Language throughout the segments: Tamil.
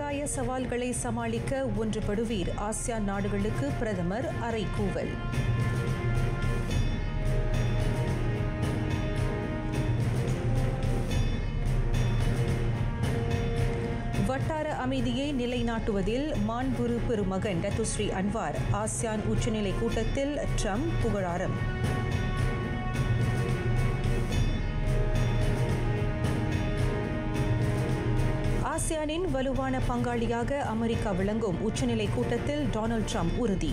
மூலோபாய சவால்களை சமாளிக்க ஒன்றுபடுவீர். ஆசியான் நாடுகளுக்கு பிரதமர் அறைகூவல். வட்டார அமைதியை நிலைநாட்டுவதில் மாண்புறு பெருமகன் டத்துஸ்ரீ அன்வார். ஆசியான் உச்சநிலை கூட்டத்தில் ட்ரம்ப் புகழாரம். ஆசியானின் வலுவான பங்காளியாக அமெரிக்கா விளங்கும். உச்சநிலை கூட்டத்தில் டொனால்ட் ட்ரம்ப் உறுதி.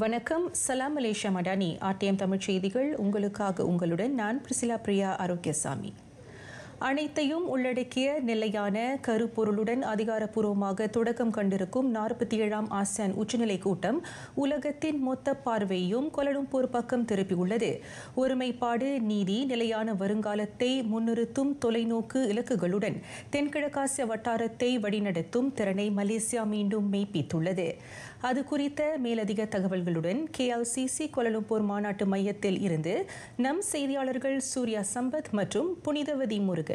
வணக்கம். சலாம் மலேசியா மடானி. ஆர்டிஎம் தமிழ் செய்திகள் உங்களுக்காக. உங்களுடன் நான் பிரிசிலா பிரியா ஆரோக்கியசாமி. அனைத்தையும் உள்ளடக்கிய நிலையான கருப்பொருளுடன் அதிகாரப்பூர்வமாக தொடக்கம் கண்டிருக்கும் 47ஆம் ஆசியான் உச்சநிலை கூட்டம் உலகத்தின் மொத்த பார்வையையும் கோலாலம்பூர் பக்கம் திருப்பியுள்ளது. ஒருமைப்பாடு, நீதி, நிலையான வருங்காலத்தை முன்னிறுத்தும் தொலைநோக்கு இலக்குகளுடன் தென்கிழக்காசிய வட்டாரத்தை வழிநடத்தும் திறனை மலேசியா மீண்டும் மெய்ப்பித்துள்ளது. அது குறித்த மேலதிக தகவல்களுடன் KLCC கோலாலம்பூர் மாநாட்டு மையத்தில் இருந்து நம் செய்தியாளர்கள் சூர்யா சம்பத் மற்றும் புனிதவதி முருகன்.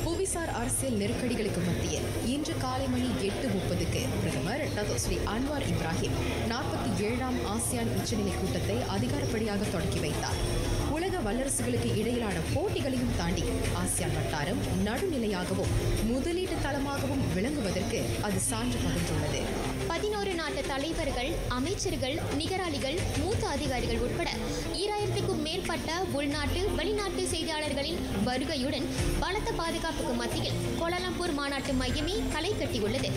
புவிசார் அரசியல் நெருக்கடிகளுக்கு மத்தியில் இன்று காலை மணி 8:30க்கு பிரதமர் டத்துஸ்ரீ அன்வார் இப்ராஹிம் 47ஆம் ஆசியான் உச்சநிலை கூட்டத்தை அதிகாரப்படியாக தொடக்கி வைத்தார். உலக வல்லரசுகளுக்கு இடையிலான போட்டிகளையும் தாண்டி ஆசியான் வட்டாரம் நடுநிலையாகவும் முதலீட்டு தளமாகவும் விளங்குவதற்கு அது சான்று பகிர்ந்துள்ளது. 11 நாட்டு தலைவர்கள், அமைச்சர்கள், நிகராளிகள், மூத்த அதிகாரிகள் உட்பட 2000க்கும் மேற்பட்ட உள்நாட்டு வெளிநாட்டு செய்தியாளர்களின் வருகையுடன் பலத்த பாதுகாப்புக்கு மத்தியில் கோலாலம்பூர் மாநாட்டு மையமே களை கட்டியுள்ளது.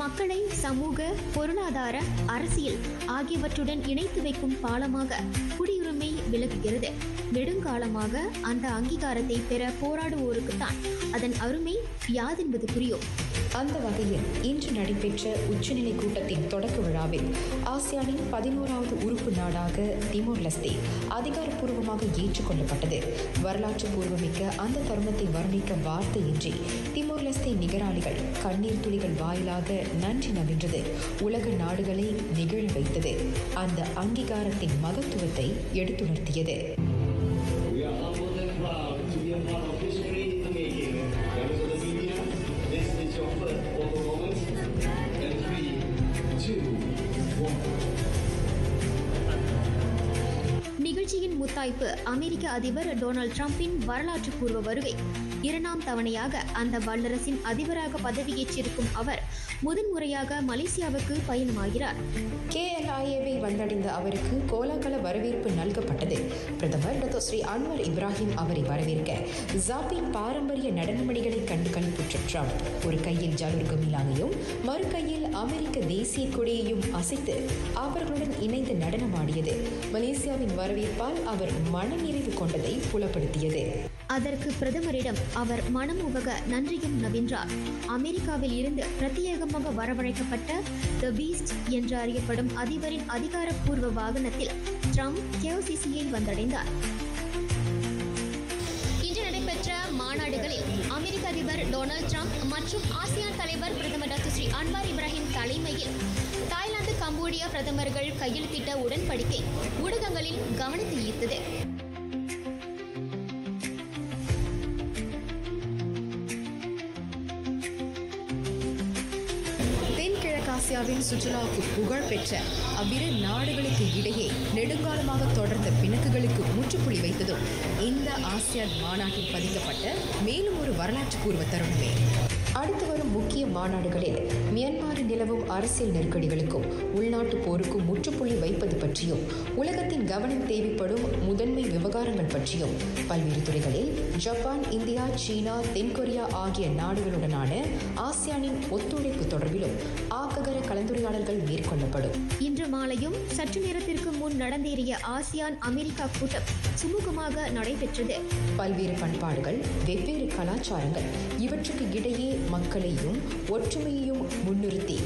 மக்களை சமூக, பொருளாதார, அரசியல் ஆகியவற்றுடன் இணைத்து வைக்கும் பாலமாக குடியுரிமை விளக்குகிறது. நெடுங்காலமாக அந்த அங்கீகாரத்தை பெற போராடுவோருக்குத்தான் அதன் அருமை யாதென்பது புரியும். அந்த வகையில் இன்று நடைபெற்ற உச்சநிலை கூட்டத்தின் தொடக்க விழாவில் ஆசியானின் 11வது உறுப்பு நாடாக திமோர் லெஸ்தே அதிகாரப்பூர்வமாக ஏற்றுக்கொள்ளப்பட்டது. வரலாற்று பூர்வமிக்க அந்த தருணத்தை வர்ணிக்க வார்த்தையின்றி திமோர் லெஸ்தே நிகராளிகள் கண்ணீர் துளிகள் வாயிலாக நன்றி நவின்றது. உலக நாடுகளை நிகழ வைத்தது. அந்த அங்கீகாரத்தின் மகத்துவத்தை எடுத்துணர்த்தியது. நிகழ்ச்சியின் முத்தாய்ப்பு அமெரிக்க அதிபர் டொனால்ட் ட்ரம்பின் வரலாற்று பூர்வ வருகை. 2ஆம் தவணையாக அந்த வல்லரசின் அதிபராக பதவியேற்றிருக்கும் அவர் முதன்முறையாக மலேசியாவுக்கு பயணமாகிறார். KLIAவை வந்தடைந்த அவருக்கு கோலாகல வரவேற்பு நல்கப்பட்டது. பிரதமர் டத்துஸ்ரீ அன்வார் இப்ராஹிம் அவரை வரவேற்க ஜாப்பின் பாரம்பரிய நடனமணிகளை கண்டு களிப்புற்ற ட்ரம்ப் ஒரு கையில் ஜலுர் கமிலானையும் மறு கையில் அமெரிக்க தேசிய கொடியையும் அசைத்து அவர்களுடன் இணைந்து நடனமாடியது மலேசியாவின் வரவேற்பால் அவர் மனநிறைவு கொண்டதை புலப்படுத்தியது. அதற்கு பிரதமரிடம் அவர் மனமுவக நன்றியும் நவின்றார். அமெரிக்காவில் இருந்து பிரத்யேகமாக வரவழைக்கப்பட்ட தி பீஸ்ட் என்று அறியப்படும் அதிபரின் அதிகாரப்பூர்வ வாகனத்தில் ட்ரம்ப் KLCCயை வந்தடைந்தார். இன்று நடைபெற்ற மாநாடுகளில் அமெரிக்க அதிபர் டொனால்ட் ட்ரம்ப் மற்றும் ஆசியான் தலைவர் பிரதமர் டத்துஸ்ரீ அன்வார் இப்ராஹிம் தலைமையில் தாய்லாந்து, கம்போடியா பிரதமர்கள் கையெழுத்திட்ட உடன்படிக்கை ஊடகங்களில் கவனத்தை ஈர்த்தது. ஆசியாவின் சுற்றுலாவுக்கு புகழ் பெற்ற அவ்விரு நாடுகளுக்கு இடையே நெடுங்காலமாக தொடர்ந்த பிணக்குகளுக்கு முற்றுப்புள்ளி வைத்ததும் இந்த ஆசியான் மாநாட்டில் பதிக்கப்பட்ட மேலும் ஒரு வரலாற்று பூர்வ தருணமே. அடுத்து வரும் முக்கிய மாநாடுகளில் மியான்மரில் நிலவும் அரசியல் நெருக்கடிகளுக்கும் உள்நாட்டு போருக்கும் முற்றுப்புள்ளி வைப்பது பற்றியும் உலகத்தின் கவனம் தேவைப்படும் முதன்மை விவகாரங்கள் பற்றியும் பல்வேறு துறைகளில் ஜப்பான், இந்தியா, சீனா, தென்கொரியா ஆகிய நாடுகளுடனான ஆசியானின் ஒத்துழைப்பு தொடர்பிலும் ஆக்ககர கலந்துரையாடல்கள் மேற்கொள்ளப்படும். இன்று மாலையும் சற்று நேரத்திற்கு முன் நடந்தேறிய ஆசியான் அமெரிக்கா கூட்டம் சுமூகமாக நடைபெற்றது. பல்வேறு பண்பாடுகள், வெவ்வேறு கலாச்சாரங்கள் இவற்றுக்கு இடையே மக்களையும் ஒற்றுமையையும் முன்னிறுத்தி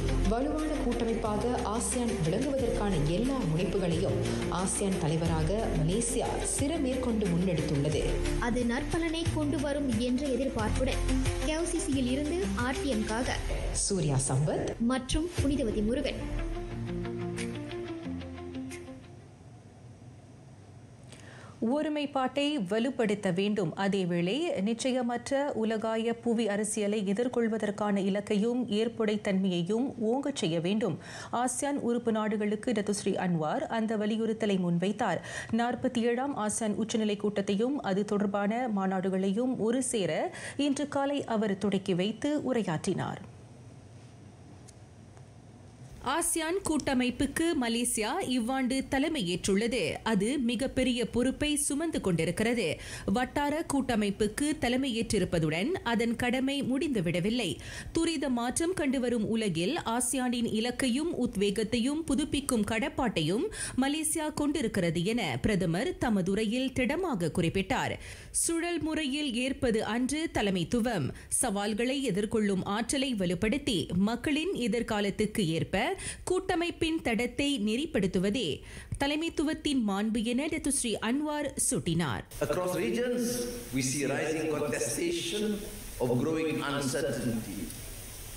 வலுவான கூட்டமைப்பாக ஆசியான் விளங்குவதற்கான எல்லா முனைப்புகளையும் ஆசியான் தலைவராக மலேசியா சிறமேற்கொண்டு முன்னெடுத்துள்ளது. அது நற்பலனை கொண்டு வரும் என்ற எதிர்பார்ப்புடன் கேசிசியில் இருந்து ஆர்டிஎம்காக சூர்யா சம்பத் மற்றும் புனிதவதி முருகன். ஒருமைப்பாட்டை வலுப்படுத்த வேண்டும். அதேவேளை நிச்சயமற்ற உலகாய புவி அரசியலை எதிர்கொள்வதற்கான இலக்கையும் ஏற்புடைத்தன்மையையும் ஓங்கச் செய்ய வேண்டும். ஆசியான் உறுப்பு நாடுகளுக்கு டத்துஸ்ரீ அன்வார் அந்த வலியுறுத்தலை முன்வைத்தார். 47ஆம் ஆசியான் உச்சநிலை கூட்டத்தையும் அது தொடர்பான மாநாடுகளையும் ஒரு சேர இன்று காலை அவர் தொடக்கி வைத்து உரையாற்றினார். ஆசியான் கூட்டமைப்புக்கு மலேசியா இவ்வாண்டு தலைமையேற்றுள்ளது. அது மிகப்பெரிய பொறுப்பை சுமந்து கொண்டிருக்கிறது. வட்டார கூட்டமைப்புக்கு தலைமையேற்றிருப்பதுடன் அதன் கடமை முடிந்துவிடவில்லை. துரித மாற்றம் கண்டுவரும் உலகில் ஆசியானின் இலக்கையும் உத்வேகத்தையும் புதுப்பிக்கும் கடப்பாட்டையும் மலேசியா கொண்டிருக்கிறது என பிரதமர் தமது உரையில் திடமாக குறிப்பிட்டார். சுழல் முறையில் ஏற்பது அன்று தலைமைத்துவம். சவால்களை எதிர்கொள்ளும் ஆற்றலை வலுப்படுத்தி மக்களின் எதிர்காலத்துக்கு ஏற்ப கூட்டமைப்பின் தடத்தை நெறிப்படுத்துவதே தலைமைத்துவத்தின் மாண்பு என டத்துஸ்ரீ அன்வார் சுட்டினார். Across regions, we see rising contestation of growing uncertainty.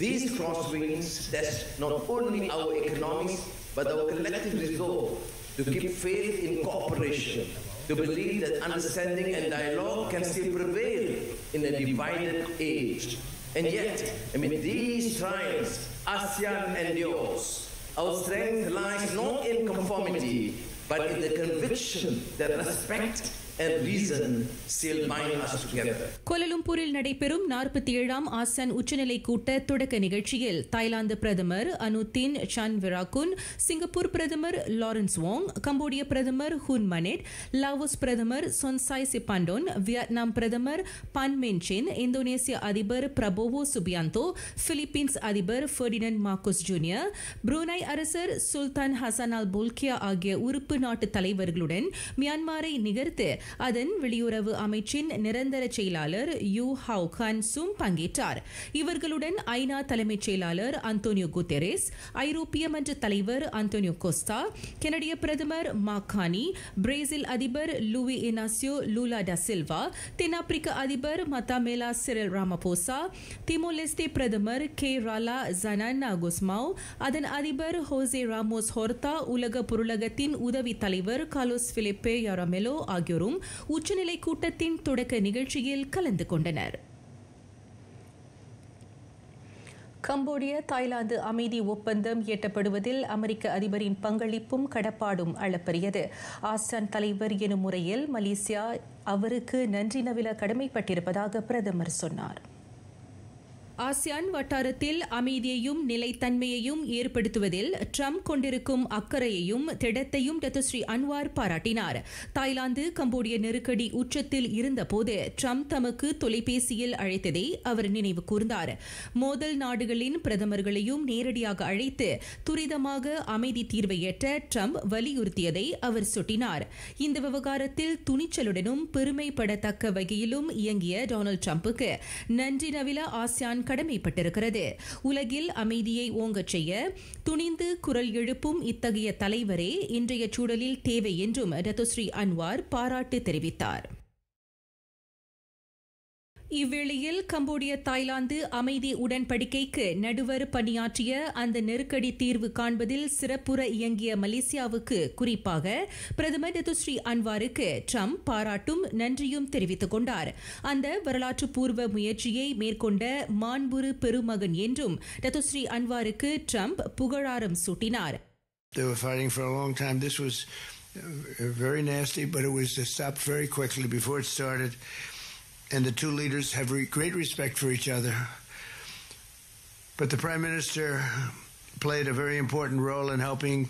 These crosswinds test not only our economics but our collective resolve to keep faith in cooperation, to believe that understanding and dialogue can still prevail in a divided age. And yet, amid these trials, ASEAN endures. Our strength lies not in conformity, but in the conviction that respect and reason still bind us together. கோலாலம்பூரில் நடைபெறும் 47ஆம் ஆசியான் உச்சநிலை கூட்ட தொடக்க நிகழ்ச்சியில் தாய்லாந்து பிரதமர் அனுதின் சான் விராகுன், சிங்கப்பூர் பிரதமர் லாரன்ஸ் வோங், கம்போடிய பிரதமர் ஹுன் மனெட், லாவோஸ் பிரதமர் சொன்சாய் சிப்பாண்டோன், வியட்நாம் பிரதமர் பான் மின் சின், இந்தோனேசிய அதிபர் பிரபோவோ சுபியாந்தோ, பிலிப்பீன்ஸ் அதிபர் ஃபெர்டினண்ட் மார்கோஸ் ஜூனியர், புரூனை அரசர் சுல்தான் ஹசன் அல் போல்கியா ஆகிய உறுப்பு நாட்டு தலைவர்களுடன் மியான்மரை நிகர்த்து அதன் வெளியுறவு அமைச்சின் நிரந்தர செயலாளர் யூ ஹவ் கான் சும் பங்கேற்றார். இவர்களுடன் ஐநா தலைமைச் செயலாளர் அந்தோனியோ குட்டெரஸ், ஐரோப்பிய மன்ற தலைவர் அந்தோனியோ கோஸ்டா, கனடிய பிரதமர் மாக்கானி, பிரேசில் அதிபர் லூவி இனாசியோ லூலா டா சில்வா, தென்னாப்பிரிக்க அதிபர் மத்தாமேலா சிரில் ராமபோசா, திமோர்-லெஸ்டே பிரதமர் கே ராலா ஜனானா குஸ்மாவ், அதன் அதிபர் ஹோசே ராமோஸ் ஹோர்த்தா, உலக பொருளகத்தின் உதவி தலைவர் கார்லோஸ் பிலிப்பே யாரமெலோ ஆகியோரும் உச்சநிலை கூட்டத்தின் தொடக்க நிகழ்ச்சியில் கலந்து கொண்டனர். கம்போடிய தாய்லாந்து அமைதி ஒப்பந்தம் எட்டப்படுவதில் அமெரிக்க அதிபரின் பங்களிப்பும் கடப்பாடும் அளப்பரியது. ஆசியான் தலைவர் எனும் முறையில் மலேசியா அவருக்கு நன்றி நவில கடமைப்பட்டிருப்பதாக பிரதமர் சொன்னார். ஆசியான் வட்டாரத்தில் அமைதியையும் நிலைத்தன்மையையும் ஏற்படுத்துவதில் ட்ரம்ப் கொண்டிருக்கும் அக்கறையையும் திடத்தையும் டத்துஸ்ரீ அன்வார் பாராட்டினார். தாய்லாந்து கம்போடிய நெருக்கடி உச்சத்தில் இருந்தபோது ட்ரம்ப் தமக்கு தொலைபேசியில் அழைத்ததை அவர் நினைவு கூர்ந்தார். மோதல் நாடுகளின் பிரதமர்களையும் நேரடியாக அழைத்து துரிதமாக அமைதி தீர்வை எட்ட ட்ரம்ப் வலியுறுத்தியதை அவர் சுட்டினார். இந்த விவகாரத்தில் துணிச்சலுடனும் பெருமைப்படத்தக்க வகையிலும் இயங்கிய டொனால்டு ட்ரம்புக்கு நன்றி நவில ஆசியான் கடமைப்பட்டிருக்கிறது. உலகில் அமைதியை ஓங்கச் செய்ய துணிந்து குரல் எழுப்பும் இத்தகைய தலைவரே இன்றைய சூழலில் தேவை என்றும் டத்துஸ்ரீ அன்வார் பாராட்டு தெரிவித்தார். இவ்வேளையில் கம்போடிய தாய்லாந்து அமைதி உடன்படிக்கைக்கு நடுவர் பணியாற்றிய அந்த நெருக்கடி தீர்வு காண்பதில் சிறப்புற இயங்கிய மலேசியாவுக்கு குறிப்பாக பிரதமர் டத்துஸ்ரீ அன்வாருக்கு ட்ரம்ப் பாராட்டும் நன்றியும் தெரிவித்துக் கொண்டார். அந்த வரலாற்று பூர்வ முயற்சியை மேற்கொண்ட மாண்புறு பெருமகன் என்றும் டத்துஸ்ரீ அன்வாருக்கு ட்ரம்ப் புகழாரம் சூட்டினார். They were fighting for a long time. This was very nasty, but it was stopped very quickly before it started. And the two leaders have great respect for each other. But the Prime Minister played a very important role in helping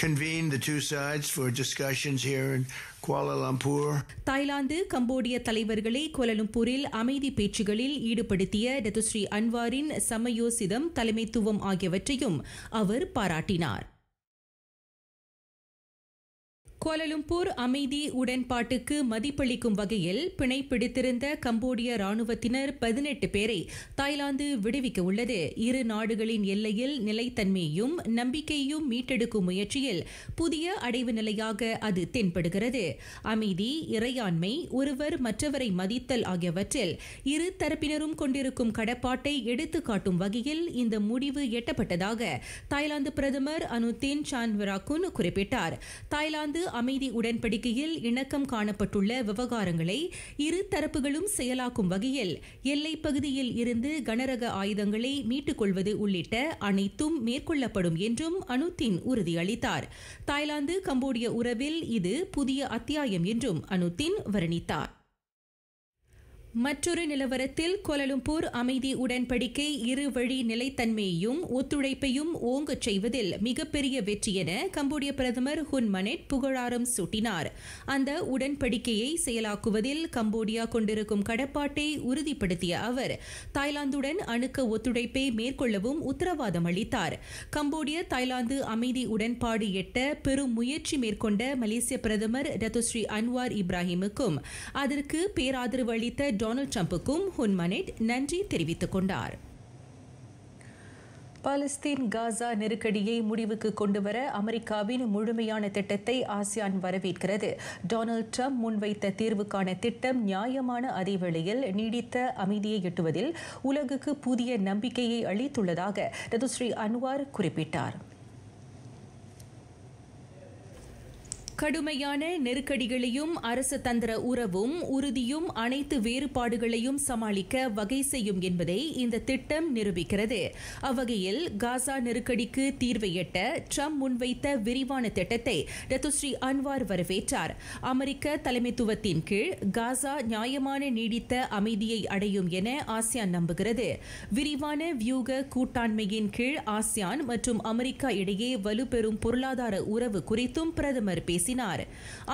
convene the two sides for discussions here in Kuala Lumpur. Thailand Cambodia தலைவர்களை கோலாலம்பூரில் அமைதி பேச்சுகளில் ஈடுபடுத்திய டத்துஸ்ரீ அன்வாரின் சமயோசிதம், தலைமைத்துவம் ஆகியவற்றையும் அவர் பாராட்டினார். கோலாலம்பூர் அமைதி உடன்பாட்டுக்கு மதிப்பளிக்கும் வகையில் பிணை பிடித்திருந்த கம்போடிய ராணுவத்தினர் 18 பேரை தாய்லாந்து விடுவிக்க உள்ளது. இரு நாடுகளின் எல்லையில் நிலைத்தன்மையையும் நம்பிக்கையையும் மீட்டெடுக்கும் முயற்சியில் புதிய அடைவு நிலையாக அது தென்படுகிறது. அமைதி, இறையாண்மை, ஒருவர் மற்றவரை மதித்தல் ஆகியவற்றில் இரு தரப்பினரும் கொண்டிருக்கும் கடப்பாட்டை எடுத்துக்காட்டும் வகையில் இந்த முடிவு எட்டப்பட்டதாக தாய்லாந்து பிரதமர் அனுதின் சான்விராகுன் குறிப்பிட்டார். தாய்லாந்து அமைதி உடன்படிக்கையில் இணக்கம் காணப்பட்டுள்ள விவகாரங்களை இரு தரப்புகளும் செயலாக்கும் வகையில் எல்லைப் பகுதியில் இருந்து கனரக ஆயுதங்களை மீட்டுக் கொள்வது உள்ளிட்ட அனைத்தும் மேற்கொள்ளப்படும் என்றும் அனுதின் உறுதியளித்தார். தாய்லாந்து கம்போடிய உறவில் இது புதிய அத்தியாயம் என்றும் அனுதின் வர்ணித்தார். மற்றொரு நிலவரத்தில் கோலாலம்பூர் அமைதி உடன்படிக்கை இருவழி நிலைத்தன்மையையும் ஒத்துழைப்பையும் ஓங்கச் செய்வதில் மிகப்பெரிய வெற்றி என கம்போடிய பிரதமர் ஹுன் மனெட் புகழாரம் சூட்டினார். அந்த உடன்படிக்கையை செயலாக்குவதில் கம்போடியா கொண்டிருக்கும் கடப்பாட்டை உறுதிப்படுத்திய அவர் தாய்லாந்துடன் அணுக்க ஒத்துழைப்பை மேற்கொள்ளவும் உத்தரவாதம் அளித்தார். கம்போடிய தாய்லாந்து அமைதி உடன்பாடு எட்ட பெரும் முயற்சி மேற்கொண்ட மலேசிய பிரதமர் டத்துஸ்ரீ அன்வார் இப்ராஹிமுக்கும் அதற்கு பேராதரவு அளித்த டொனால்ட் ட்ரம்புக்கும் ஹுன் மனெட் நன்றி தெரிவித்துக் கொண்டார். பாலஸ்தீன் காசா நெருக்கடியை முடிவுக்கு கொண்டுவர அமெரிக்காவின் முழுமையான திட்டத்தை ஆசியான் வரவேற்கிறது. டொனால்ட் ட்ரம்ப் முன்வைத்த தீர்வுக்கான திட்டம் நியாயமான அதேவேளையில் நீடித்த அமைதியை எட்டுவதில் உலகுக்கு புதிய நம்பிக்கையை அளித்துள்ளதாக டத்துஸ்ரீ அன்வார் குறிப்பிட்டார். கடுமையான நெருக்கடிகளையும் அரசு தந்திர உறவும் உறுதியும் அனைத்து வேறுபாடுகளையும் சமாளிக்க வகை செய்யும் என்பதை இந்த திட்டம் நிரூபிக்கிறது. அவ்வகையில் காசா நெருக்கடிக்கு தீர்வை எட்ட ட்ரம்ப் முன்வைத்த விரிவான திட்டத்தை டத்துஸ்ரீ அன்வார் வரவேற்றார். அமெரிக்க தலைமைத்துவத்தின் கீழ் காசா நியாயமான நீடித்த அமைதியை அடையும் என ஆசியான் நம்புகிறது. விரிவான வியூக கூட்டாண்மையின் கீழ் ஆசியான் மற்றும் அமெரிக்கா இடையே வலுப்பெறும் பொருளாதார உறவு குறித்தும் பிரதமர் பேசினார்.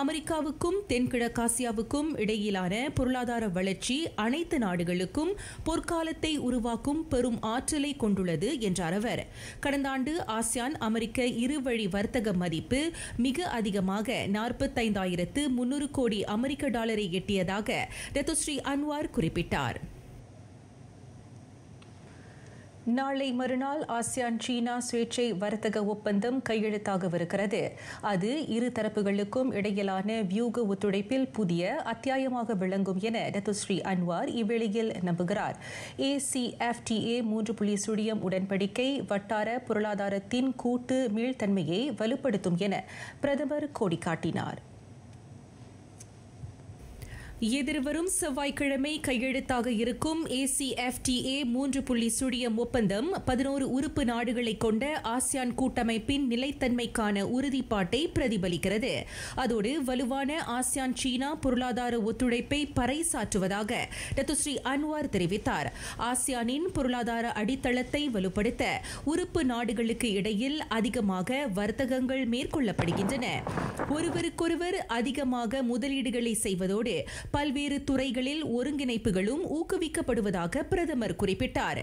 அமெரிக்காவுக்கும் தென்கிழக்காசியாவுக்கும் இடையிலான பொருளாதார வளர்ச்சி அனைத்து நாடுகளுக்கும் பொற்காலத்தை உருவாக்கும் பெரும் ஆற்றலை கொண்டுள்ளது என்றார் அவர். கடந்த ஆண்டு ஆசியான் அமெரிக்க இருவழி வர்த்தக மதிப்பு மிக அதிகமாக 45,300 கோடி அமெரிக்க டாலரை எட்டியதாக டத்துஸ்ரீ அன்வார் குறிப்பிட்டார். நாளை மறுநாள் ஆசியான் சீனா சுயேட்சை வர்த்தக ஒப்பந்தம் கையெழுத்தாகவிருக்கிறது. அது இரு தரப்புகளுக்கும் இடையிலான வியூக ஒத்துழைப்பில் புதிய அத்தியாயமாக விளங்கும் என டத்துஸ்ரீ அன்வார் இவ்வேளையில் நம்புகிறார். ACFTA 3.0 உடன்படிக்கை வட்டார பொருளாதாரத்தின் கூட்டு மீள்தன்மையை வலுப்படுத்தும் என பிரதமர் கோடி காட்டினார். எதிர்வரும் செவ்வாய்க்கிழமை கையெழுத்தாக இருக்கும் ACFTA 3.0 ஒப்பந்தம் 11 உறுப்பு நாடுகளை கொண்ட ஆசியான் கூட்டமைப்பின் நிலைத்தன்மைக்கான உறுதிப்பாட்டை பிரதிபலிக்கிறது. அதோடு வலுவான ஆசியான் சீனா பொருளாதார ஒத்துழைப்பை பறைசாற்றுவதாக டத்துஸ்ரீ அன்வார் தெரிவித்தார். ஆசியானின் பொருளாதார அடித்தளத்தை வலுப்படுத்த உறுப்பு நாடுகளுக்கு இடையில் அதிகமாக வர்த்தகங்கள் மேற்கொள்ளப்படுகின்றன. ஒருவருக்கொருவர் அதிகமாக முதலீடுகளை செய்வதோடு பல்வேறு துறைகளில் ஒருங்கிணைப்புகளும் ஊக்குவிக்கப்படுவதாக பிரதமர் குறிப்பிட்டார்.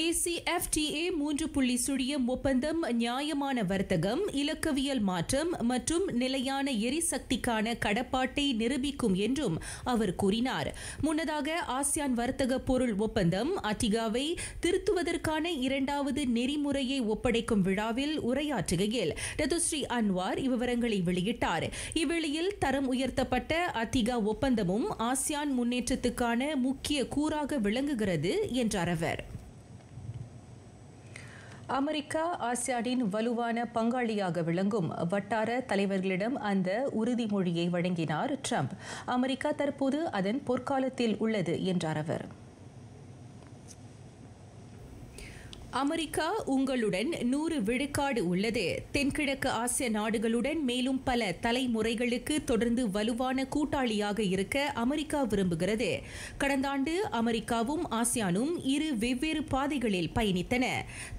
ACFTA 3.0 ஒப்பந்தம் நியாயமான வர்த்தகம், இலக்கவியல் மாற்றம் மற்றும் நிலையான எரிசக்திக்கான கடப்பாட்டை நிரூபிக்கும் என்றும் அவர் கூறினார். முன்னதாக ஆசியான் வர்த்தக பொருள் ஒப்பந்தம் அட்டிகாவை திருத்துவதற்கான 2வது நெறிமுறையை ஒப்படைக்கும் விழாவில் உரையாற்றுகையில் டத்துஸ்ரீ அன்வார் இவ்விவரங்களை வெளியிட்டார். இவ்வேளையில் தரம் உயர்த்தப்பட்ட அட்டிகா ஒப்பந்தமும் ஆசியான் முன்னேற்றத்துக்கான முக்கிய கூறாக விளங்குகிறது என்றார் அவர். அமெரிக்கா ஆசியானின் வலுவான பங்காளியாக விளங்கும் வட்டார தலைவர்களிடம் அந்த உறுதிமொழியை வழங்கினார் ட்ரம்ப். அமெரிக்கா தற்போது அதன் பொற்காலத்தில் உள்ளது என்றார் அவர். அமெரிக்கா உங்களுடன் 100 விழுக்காடு உள்ளது. தென்கிழக்கு ஆசிய நாடுகளுடன் மேலும் பல தலைமுறைகளுக்கு தொடர்ந்து வலுவான கூட்டாளியாக இருக்க அமெரிக்கா விரும்புகிறது. கடந்த ஆண்டு அமெரிக்காவும் ஆசியானும் இரு வெவ்வேறு பாதைகளில் பயணித்தன.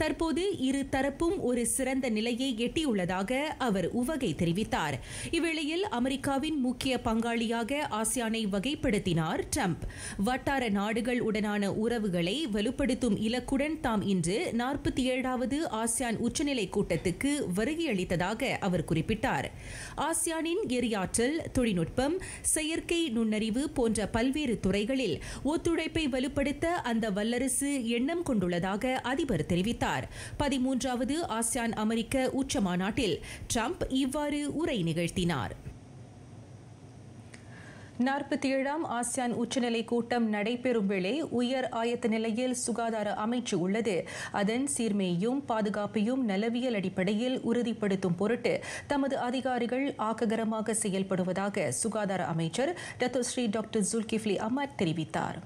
தற்போது இரு தரப்பும் ஒரு சிறந்த நிலையை எட்டியுள்ளதாக அவர் உவகை தெரிவித்தார். இவ்வேளையில் அமெரிக்காவின் முக்கிய பங்காளியாக ஆசியானை வகைப்படுத்தினார் ட்ரம்ப். வட்டார நாடுகள் உடனான உறவுகளை வலுப்படுத்தும் இலக்குடன் தாம் இன்று 47வது ஆசியான் உச்சநிலை கூட்டத்துக்கு வருகையளித்ததாக அவர் குறிப்பிட்டார். ஆசியானின் எரியாற்றல், தொழில்நுட்பம், செயற்கை நுண்ணறிவு போன்ற பல்வேறு துறைகளில் ஒத்துழைப்பை வலுப்படுத்த அந்த வல்லரசு எண்ணம் கொண்டுள்ளதாக அதிபர் தெரிவித்தார். 13வது ஆசியான் அமெரிக்க உச்ச மாநாட்டில் ட்ரம்ப் இவ்வாறு உரை நிகழ்த்தினார். 47ஆம் ஆசியான் உச்சநிலை கூட்டம் நடைபெறும் வேளை உயர் ஆயத்த நிலையில் சுகாதார அமைச்சு உள்ளது. அதன் சீர்மையையும் பாதுகாப்பையும் நலவியல் அடிப்படையில் உறுதிப்படுத்தும் பொருட்டு தமது அதிகாரிகள் ஆக்ககரமாக செயல்படுவதாக சுகாதார அமைச்சர் டத்தோஸ்ரீ டாக்டர் ஜுல்கிஃப்லி அஹ்மத் தெரிவித்தார்.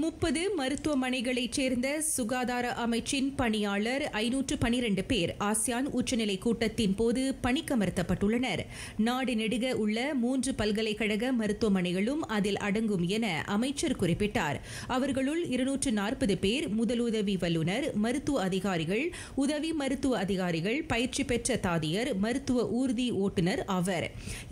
30 மருத்துவமனைகளைச் சேர்ந்த சுகாதார அமைச்சின் பணியாளர் 512 பேர் ஆசியான் உச்சநிலை கூட்டத்தின் போது பணிக்கமர்த்தப்பட்டுள்ளனர். நாடு நெடுக உள்ள 3 பல்கலைக்கழக மருத்துவமனைகளும் அதில் அடங்கும் என அமைச்சர் குறிப்பிட்டார். அவர்களுள் 240 பேர் முதலுதவி வல்லுநர், மருத்துவ அதிகாரிகள், உதவி மருத்துவ அதிகாரிகள், பயிற்சி பெற்ற தாதியர், மருத்துவ ஊர்தி ஓட்டுநர் ஆவர்.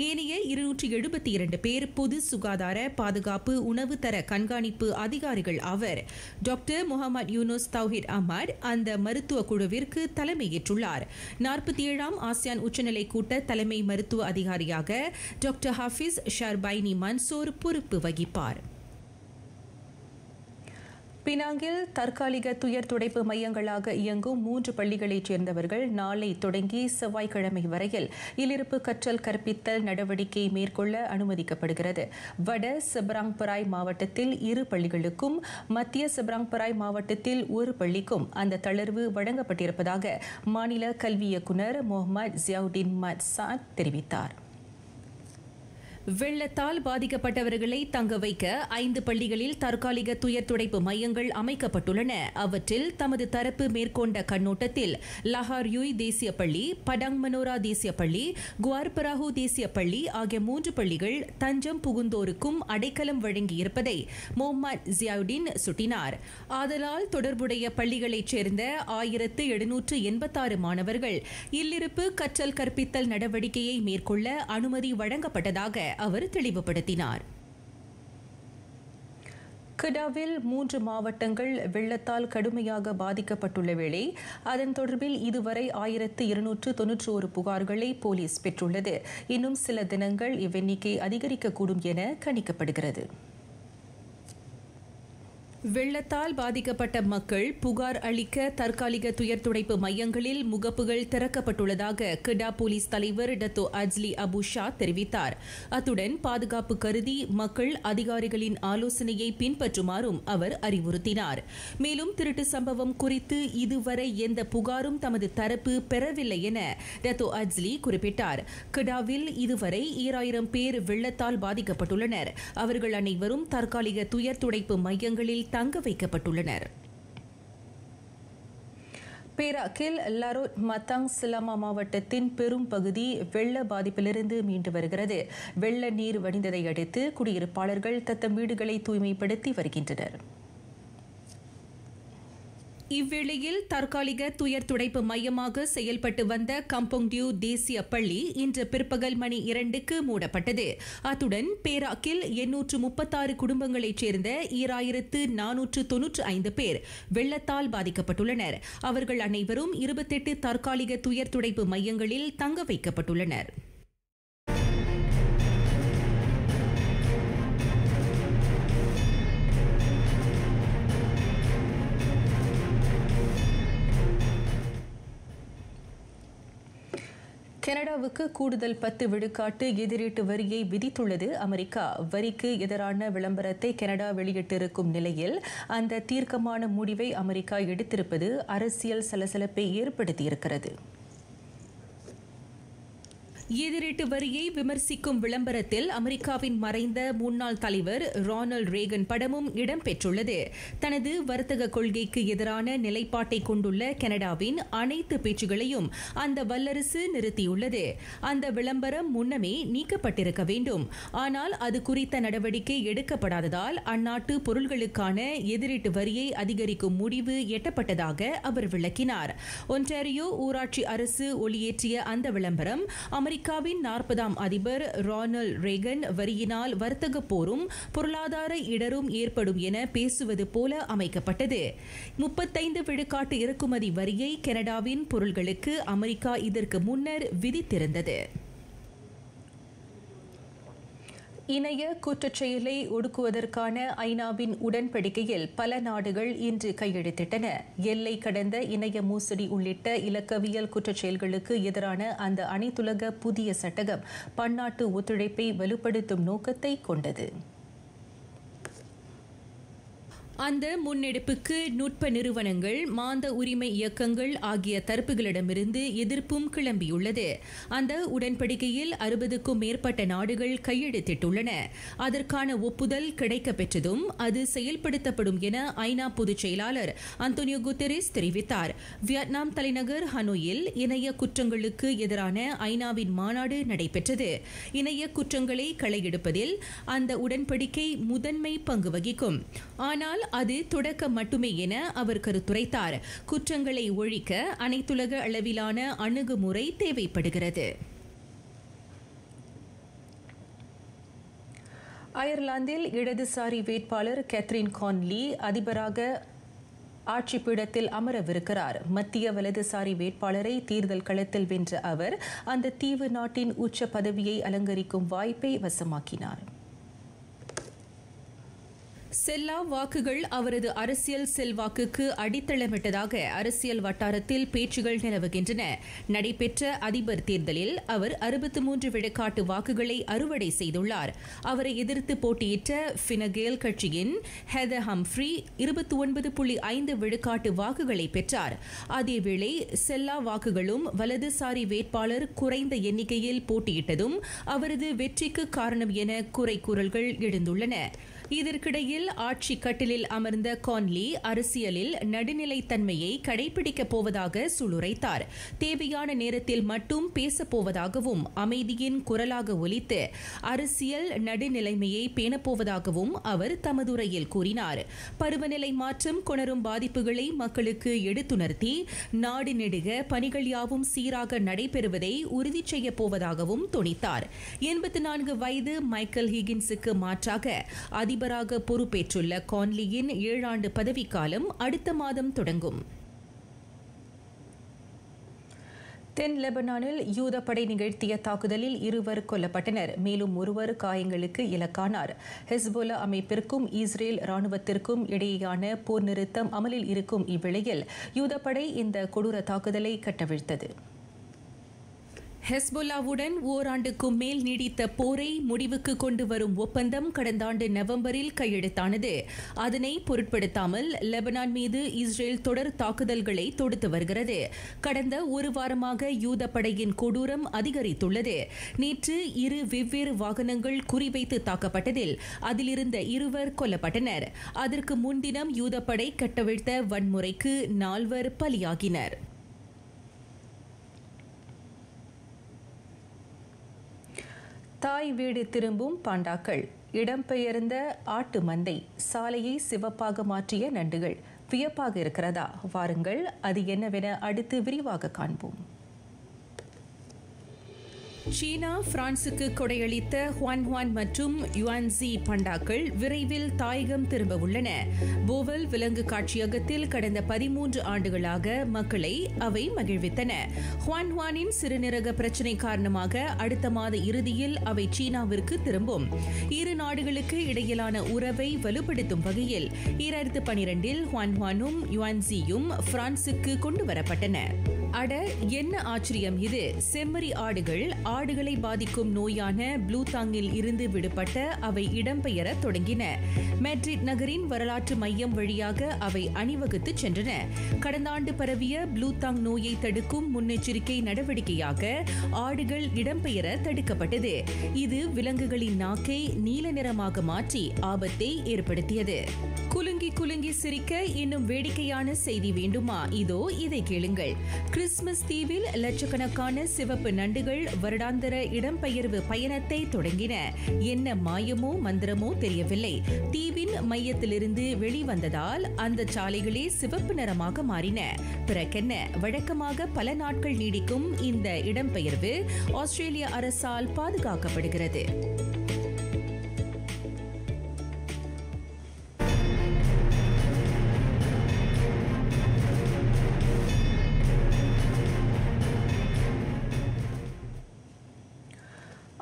ஏனைய 272 பேர் பொது சுகாதார, பாதுகாப்பு, உணவு தர கண்காணிப்பு அதிகாரிகள் ஆவர். டாக்டர் முகமது யூனுஸ் தௌஹித் அஹ்மத் அந்த மருத்துவ குழுவிற்கு தலைமையேற்றுள்ளார். 47ஆம் ஆசியான் உச்சநிலை கூட்ட தலைமை மருத்துவ அதிகாரியாக டாக்டர் ஹாஃபிஸ் ஷர்பைனி மன்சூர் பொறுப்பு வகிப்பார். பினாங்கில் தற்காலிக துயர் துடைப்பு மையங்களாக இயங்கும் 3 பள்ளிகளைச் சேர்ந்தவர்கள் நாளை தொடங்கி செவ்வாய்க்கிழமை வரையில் இல்லிருப்பு கற்றல் கற்பித்தல் நடவடிக்கை மேற்கொள்ள அனுமதிக்கப்படுகிறது. வட செப்ராங்பராய் மாவட்டத்தில் 2 பள்ளிகளுக்கும் மத்திய செப்ராங்பராய் மாவட்டத்தில் 1 பள்ளிக்கும் அந்த தளர்வு வழங்கப்பட்டிருப்பதாக மாநில கல்வி இயக்குநர் முகமது ஜியாவுதீன் மட்சாத் தெரிவித்தார். வெள்ளத்தால் பாதிக்கப்பட்டவர்களை தங்க வைக்க 5 பள்ளிகளில் தற்காலிக துயர் துடைப்பு மையங்கள் அமைக்கப்பட்டுள்ளன. அவற்றில் தமது தரப்பு மேற்கொண்ட கண்ணோட்டத்தில் லஹார் யூய் தேசிய பள்ளி, படாங் மனோரா தேசிய பள்ளி, குவார்பராஹு தேசிய பள்ளி ஆகிய 3 பள்ளிகள் தஞ்சம் புகுந்தோருக்கும் அடைக்கலம் வழங்கியிருப்பதை முகமது ஜியாவுதீன் சுட்டினார். ஆதலால் தொடர்புடைய பள்ளிகளைச் சேர்ந்த 1786 மாணவர்கள் இல்லிருப்பு கற்றல் கற்பித்தல் நடவடிக்கையை மேற்கொள்ள அனுமதி வழங்கப்பட்டதாக அவர் தெளிவுபடுத்தினார். கெடாவில் 3 மாவட்டங்கள் வெள்ளத்தால் கடுமையாக பாதிக்கப்பட்டுள்ள வேளை அதன் தொடர்பில் இதுவரை 1291 புகார்களை போலீஸ் பெற்றுள்ளது. இன்னும் சில தினங்கள் இவ்வெண்ணிக்கை அதிகரிக்கக்கூடும் என கணிக்கப்படுகிறது. வெள்ளத்தால் பாதிக்கப்பட்ட மக்கள் புகார் அளிக்க தற்காலிக துயர் துடைப்பு மையங்களில் முகப்புகள் திறக்கப்பட்டுள்ளதாக கெடா போலீஸ் தலைவர் டத்தோ அஜ்லி அபு ஷா தெரிவித்தார். அத்துடன் பாதுகாப்பு கருதி மக்கள் அதிகாரிகளின் ஆலோசனையை பின்பற்றுமாறும் அவர் அறிவுறுத்தினார். மேலும் திருட்டு சம்பவம் குறித்து இதுவரை எந்த புகாரும் தமது தரப்பு பெறவில்லை என டத்தோ அஜ்லி குறிப்பிட்டார். கெடாவில் இதுவரை 2000 பேர் வெள்ளத்தால் பாதிக்கப்பட்டுள்ளனர். அவர்கள் அனைவரும் தற்காலிக துயர் துடைப்பு மையங்களில் தங்க வைக்கப்பட்டுள்ளனர். பேராக்கில் லரோட் மத்தாங் சிலாமா மாவட்டத்தின் பெரும் பகுதி வெள்ள பாதிப்பிலிருந்து மீண்டு வருகிறது. வெள்ள நீர் வடிந்ததை அடுத்து குடியிருப்பாளர்கள் தத்தம் வீடுகளை தூய்மைப்படுத்தி வருகின்றனர். இவ்வேளையில் தற்காலிக துயர் துடைப்பு மையமாக செயல்பட்டு வந்த கம்போங் டியூ தேசிய பள்ளி இன்று பிற்பகல் மணி 2க்கு மூடப்பட்டது. அத்துடன் பேராக்கில் 836 குடும்பங்களைச் சேர்ந்த 2495 பேர் வெள்ளத்தால் பாதிக்கப்பட்டுள்ளனர். அவர்கள் அனைவரும் 28 தற்காலிக துயர் துடைப்பு மையங்களில் தங்க வைக்கப்பட்டுள்ளனர். கனடாவுக்கு கூடுதல் 10 விழுக்காட்டு எதிரீட்டு வரியை விதித்துள்ளது அமெரிக்கா. வரிக்கு எதிரான விளம்பரத்தை கனடா வெளியிட்டிருக்கும் நிலையில் அந்த தீர்க்கமான முடிவை அமெரிக்கா எடுத்திருப்பது அரசியல் சலசலப்பை ஏற்படுத்தியிருக்கிறது. எதிரீட்டு வரியை விமர்சிக்கும் விளம்பரத்தில் அமெரிக்காவின் மறைந்த முன்னாள் தலைவர் ரொனால்ட் ரேகன் படமும் இடம்பெற்றுள்ளது. தனது வர்த்தக கொள்கைக்கு எதிரான நிலைப்பாட்டை கொண்டுள்ள கனடாவின் அனைத்து பேச்சுகளையும் அந்த வல்லரசு நிறுத்தியுள்ளது. அந்த விளம்பரம் முன்னமே நீக்கப்பட்டிருக்க வேண்டும். ஆனால் அது குறித்த நடவடிக்கை எடுக்கப்படாததால் அந்நாட்டு பொருள்களுக்கான எதிரீட்டு வரியை அதிகரிக்கும் முடிவு எட்டப்பட்டதாக அவர் விளக்கினார். ஒன்டாரியோ ஊராட்சி அரசு ஒளியேற்றிய அந்த விளம்பரம் அமெரிக்க அமெரிக்காவின் 40ஆம் அதிபர் ரொனால்ட் ரேகன் வரியினால் வர்த்தக போரும் பொருளாதார இடரும் ஏற்படும் என பேசுவது போல அமைக்கப்பட்டது. 35 விழுக்காட்டு இறக்குமதி வரியை கனடாவின் பொருள்களுக்கு அமெரிக்கா இதற்கு முன்னர் விதித்திருந்தது. இணைய குற்றச் செயலை ஒடுக்குவதற்கான ஐநாவின் உடன்படிக்கையில் பல நாடுகள் இன்று கையெழுத்திட்டன. எல்லை கடந்த இணைய மோசடி உள்ளிட்ட இலக்கவியல் குற்றச் செயல்களுக்கு எதிரான அந்த அனைத்துலக புதிய சட்டகம் பன்னாட்டு ஒத்துழைப்பை வலுப்படுத்தும் நோக்கத்தை கொண்டது. அந்த முன்னெடுப்புக்கு நுட்ப நிறுவனங்கள், மாந்த உரிமை இயக்கங்கள் ஆகிய தரப்புகளிடமிருந்து எதிர்ப்பும் கிளம்பியுள்ளது. அந்த உடன்படிக்கையில் 60க்கும் மேற்பட்ட நாடுகள் கையெழுத்திட்டுள்ளன. அதற்கான ஒப்புதல் கிடைக்கப்பெற்றதும் அது செயல்படுத்தப்படும் என ஐநா பொதுச் செயலாளர் அந்தோனியோ குட்டெரஸ் தெரிவித்தார். வியட்நாம் தலைநகர் ஹனோயில் இணைய குற்றங்களுக்கு எதிரான ஐநாவின் மாநாடு நடைபெற்றது. இணைய குற்றங்களை களையெடுப்பதில் அந்த உடன்படிக்கை முதன்மை பங்கு வகிக்கும். ஆனால் அது தொடக்கம் மட்டுமே என அவர் கருத்துரைத்தார். குற்றங்களை ஒழிக்க அனைத்துலக அளவிலான அணுகுமுறை தேவைப்படுகிறது. அயர்லாந்தில் இடதுசாரி வேட்பாளர் கேத்ரின் கான்லி அதிபராக ஆட்சி பீடத்தில் அமரவிருக்கிறார். மத்திய வலதுசாரி வேட்பாளரை தேர்தல் களத்தில் வென்ற அவர் அந்த தீவு நாட்டின் உச்ச பதவியை அலங்கரிக்கும் வாய்ப்பை வசமாக்கினார். செல்லா வாக்குகள் அவரது அரசியல் செல்வாக்குக்கு அடித்தளமிட்டதாக அரசியல் வட்டாரத்தில் பேச்சுகள் நிலவுகின்றன. நடைபெற்ற அதிபர் தேர்தலில் அவர் 63 விழுக்காட்டு வாக்குகளை அறுவடை செய்துள்ளார். அவரை எதிர்த்து போட்டியிட்ட ஃபினகேல் கட்சியின் ஹெதர் ஹம்ஃப்ரி 29.5 விழுக்காட்டு வாக்குகளை பெற்றார். அதேவேளை செல்லா வாக்குகளும் வலதுசாரி வேட்பாளர் குறைந்த எண்ணிக்கையில் போட்டியிட்டதும் அவரது வெற்றிக்கு காரணம் என குறை கூறல்கள் எழுந்துள்ளன. இதற்கிடையில் ஆட்சி கட்டிலில் அமர்ந்த கான்லி அரசியலில் நடுநிலைத்தன்மையை கடைபிடிக்கப் போவதாக சூளுரைத்தார். தேவையான நேரத்தில் மட்டும் பேசப்போவதாகவும் அமைதியின் குரலாக ஒலித்து அரசியல் நடுநிலைமையை பேணப்போவதாகவும் அவர் தமதுரையில் கூறினார். பருவநிலை மாற்றம் கொணரும் பாதிப்புகளை மக்களுக்கு எடுத்துணர்த்தி நாடு நெடுக பணிகள் யாவும் சீராக நடைபெறுவதை உறுதி செய்யப் போவதாகவும் துணித்தார். 84 வயது மைக்கேல் ஹிகின்ஸுக்கு மாற்றாக அதிபராக பொறுப்பேற்றுள்ள கான்லியின் 7 ஆண்டு பதவிக்காலம் அடுத்த மாதம் தொடங்கும். தென் லெபனானில் யூதப்படை நிகழ்த்திய தாக்குதலில் 2 கொல்லப்பட்டனர். மேலும் 1 காயங்களுக்கு இலக்கானார். ஹெஸ்போலா அமைப்பிற்கும் இஸ்ரேல் ராணுவத்திற்கும் இடையேயான போர் நிறுத்தம் அமலில் இருக்கும் இவ்வேளையில் யூதப்படை இந்த கொடூர தாக்குதலை கட்டவிழ்த்தது. ஹெஸ்போலாவுடன் ஓராண்டுக்கும் மேல் நீடித்த போரை முடிவுக்கு கொண்டு வரும் ஒப்பந்தம் கடந்த ஆண்டு நவம்பரில் கையெழுத்தானது. அதனை பொருட்படுத்தாமல் லெபனான் மீது இஸ்ரேல் தொடர் தாக்குதல்களை தொடுத்து வருகிறது. கடந்த 1 வாரமாக யூதப்படையின் கொடூரம் அதிகரித்துள்ளது. நேற்று 2 வெவ்வேறு வாகனங்கள் குறிவைத்து தாக்கப்பட்டதில் அதிலிருந்த 2 கொல்லப்பட்டனர். அதற்கு முன்தினம் யூதப்படை கட்டவிழ்த்த வன்முறைக்கு 4 பலியாகினர். தாய் வீடு திரும்பும் பாண்டாக்கள், இடம்பெயர்ந்த ஆட்டு மந்தை, சாலையை சிவப்பாக மாற்றிய நண்டுகள் வியப்பாக இருக்கிறதா? வாருங்கள், அது என்னவென அடுத்து விரிவாக காண்போம். சீனா பிரான்சுக்கு கொடையளித்த ஹுவான் மற்றும் யுவான்சி பண்டாக்கள் விரைவில் தாயகம் திரும்ப உள்ளன. போவல் விலங்கு காட்சியகத்தில் கடந்த 13 ஆண்டுகளாக மக்களை அவை மகிழ்வித்தன. ஹுவானின் சிறுநீரக பிரச்சினை காரணமாக அடுத்த மாத இறுதியில் அவை சீனாவிற்கு திரும்பும். 2 நாடுகளுக்கு இடையிலான உறவை வலுப்படுத்தும் வகையில் 2012இல் ஹுவானும் யுவான்சியும் பிரான்சுக்கு கொண்டு வரப்பட்டன. அட, என்ன ஆச்சரியம் இது! செம்மறி ஆடுகளை பாதிக்கும் நோயான ப்ளூதாங்கில் இருந்து விடுபட்ட அவை இடம்பெயர தொடங்கின. மேட்ரிட் நகரின் வரலாற்று மையம் வழியாக அவை அணிவகுத்து சென்றன. கடந்த ஆண்டு பரவிய ப்ளூதாங் நோயை தடுக்கும் முன்னெச்சரிக்கை நடவடிக்கையாக ஆடுகள் இடம்பெயர தடுக்கப்பட்டது. இது விலங்குகளின் நாக்கை நீல நிறமாக மாற்றி ஆபத்தை ஏற்படுத்தியது. குலுங்கி சிரிக்க இன்னும் வேடிக்கையான செய்தி வேண்டுமா? இதோ இதை கேளுங்கள். கிறிஸ்துமஸ் தீவில் லட்சக்கணக்கான சிவப்பு நண்டுகள் வருடாந்திர இடம்பெயர்வு பயணத்தை தொடங்கின. என்ன மாயமோ மந்திரமோ தெரியவில்லை. தீவின் மையத்திலிருந்து வெளிவந்ததால் அந்த சாலைகளே சிவப்பு நிறமாக மாறின. பிறகென்ன, வழக்கமாக பல நாட்கள் நீடிக்கும் இந்த இடம்பெயர்வு ஆஸ்திரேலிய அரசால் பாதுகாக்கப்படுகிறது.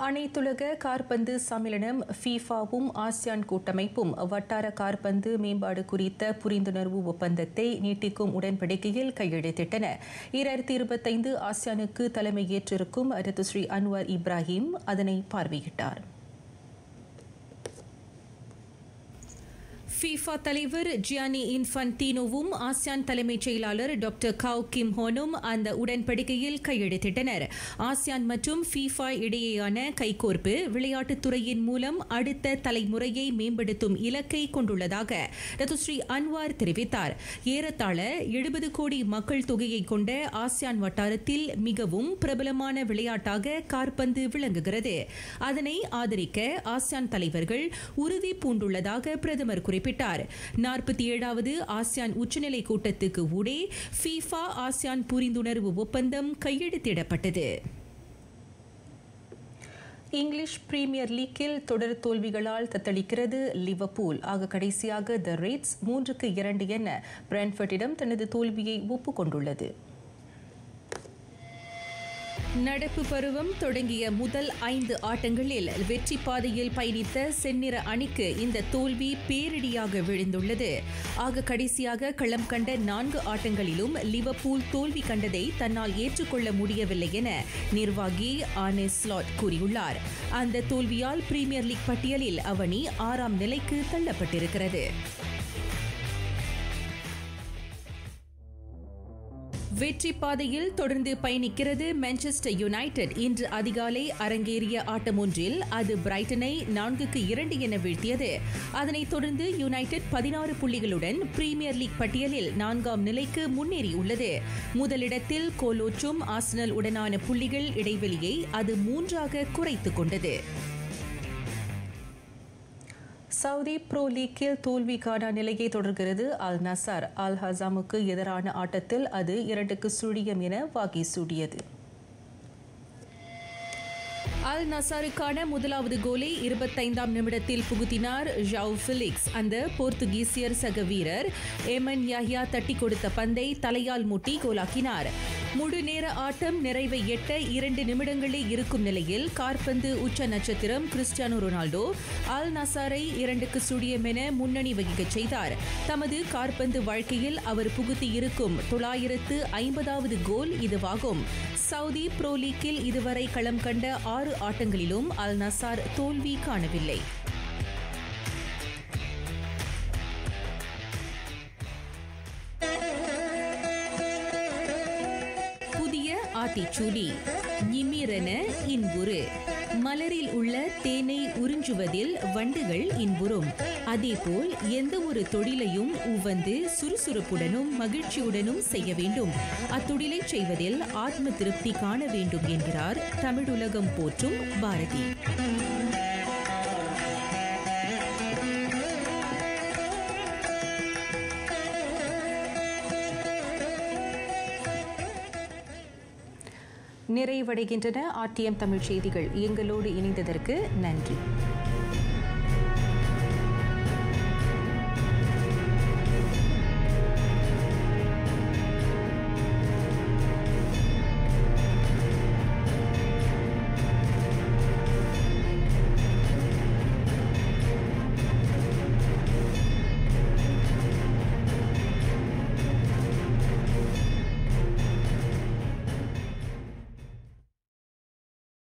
அனைத்துலக காற்பந்து சம்மேளனம் ஃபீஃபாவும் ஆசியான் கூட்டமைப்பும் வட்டார காற்பந்து மேம்பாடு குறித்த புரிந்துணர்வு ஒப்பந்தத்தை நீட்டிக்கும் உடன்படிக்கையில் கையெழுத்திட்டன. 2025 ஆசியானுக்கு தலைமையேற்றிருக்கும் ரத்துஸ்ரீ அன்வர் இப்ராஹிம் அதனை பார்வையிட்டார். ஃபீஃபா தலைவர் ஜியானி இன்ஃபன்டினோவும் ஆசியான் தலைமைச் செயலாளர் டாக்டர் கவ் கிம் ஹோனும் அந்த உடன்படிக்கையில் கையெழுத்திட்டனர். ஆசியான் மற்றும் ஃபீஃபா இடையேயான கைகோர்ப்பு விளையாட்டுத் துறையின் மூலம் அடுத்த தலைமுறையை மேம்படுத்தும் இலக்கை கொண்டுள்ளதாக ரத்துஸ்ரீ அன்வார் தெரிவித்தார். ஏறத்தாழ 70 கோடி மக்கள் தொகையை கொண்ட ஆசியான் வட்டாரத்தில் மிகவும் பிரபலமான விளையாட்டாக காற்பந்து விளங்குகிறது. அதனை ஆதரிக்க ஆசியான் தலைவர்கள் உறுதி பூண்டுள்ளதாக பிரதமர் குறிப்பிட்டார். 47வது ஆசியான் உச்சநிலை கூட்டத்துக்கு ஊடே ஃபீஃபா ஆசியான் புரிந்துணர்வு ஒப்பந்தம் கையெழுத்திடப்பட்டது. இங்கிலீஷ் பிரீமியர் லீக்கில் தொடர் தோல்விகளால் தத்தளிக்கிறது லிவர்பூல். ஆக கடைசியாக தி ரெட்ஸ் 3-2 என பிரென்ஃபர்டிடம் தனது தோல்வியை ஒப்புக்கொண்டுள்ளது. நடப்பு பருவம் தொடங்கிய முதல் 5 ஆட்டங்களில் வெற்றி பாதையில் பயணித்த செந்நிற அணிக்கு இந்த தோல்வி பேரிடியாக விழுந்துள்ளது. ஆக கடைசியாக களம் கண்ட 4 ஆட்டங்களிலும் லிவர்பூல் தோல்வி கண்டதை தன்னால் ஏற்றுக்கொள்ள முடியவில்லை என நிர்வாகி ஆர்னே ஸ்லாட் கூறியுள்ளார். அந்த தோல்வியால் பிரீமியர் லீக் பட்டியலில் அவனி 6ஆம் நிலைக்கு தள்ளப்பட்டிருக்கிறது. வெற்றி பாதையில் தொடர்ந்து பயணிக்கிறது மான்செஸ்டர் யுனைடெட். இன்று அதிகாலை அரங்கேறிய ஆட்டம் ஒன்றில் அது பிரைட்டனை 4-2 என வீழ்த்தியது. அதனைத் தொடர்ந்து யுனைடெட் 16 புள்ளிகளுடன் பிரீமியர் லீக் பட்டியலில் 4ஆம் நிலைக்கு முன்னேறியுள்ளது. முதலிடத்தில் கோலோச்சும் ஆர்சனல் உடனான புள்ளிகள் இடைவெளியை அது 3ஆக குறைத்துக் கொண்டது. சவுதி ப்ரோ லீக்கில் தோல்விக்கான நிலையை தொடர்கிறது அல் நசார். அல் ஹசாமுக்கு எதிரான ஆட்டத்தில் அது 2-0 என வாகி சூடியது. அல் நசாருக்கான முதலாவது கோலை 25ஆம் நிமிடத்தில் புகுத்தினார் ஜாவ் பிலிக்ஸ். அந்த போர்த்துகீசியர் சக வீரர் ஏமன் யாஹ்யா தட்டி கொடுத்த பந்தை தலையால் முட்டி கோலாக்கினார். முழு நேர ஆட்டம் நிறைவை எட்ட 2 நிமிடங்களே இருக்கும் நிலையில் காற்பந்து உச்ச நட்சத்திரம் கிறிஸ்டியானோ ரொனால்டோ அல் நசாரை 2-0 என முன்னணி வகிக்கச் செய்தார். தமது காற்பந்து வாழ்க்கையில் அவர் புகுத்தி இருக்கும் 950வது கோல் இதுவாகும். சவுதி ப்ரோ லீக்கில் இதுவரை களம் கண்ட 6 ஆட்டங்களிலும் அல் நசார் தோல்வி காணவில்லை. புதிய ஆத்திச்சூடி நிமிரென இன்புறு. மலரில் உள்ள தேனை உறிஞ்சுவதில் வண்டுகள் இன்புறும். அதேபோல் எந்த ஒரு தொழிலையும் உவந்து சுறுசுறுப்புடனும் மகிழ்ச்சியுடனும் செய்ய வேண்டும். அத்தொழிலை செய்வதில் ஆத்ம திருப்தி காண வேண்டும் என்கிறார் தமிழுலகம் போற்றும் பாரதி. நிறைவடைகின்றன ஆர்டிஎம் தமிழ் செய்திகள். எங்களோடு இணைந்ததற்கு நன்றி.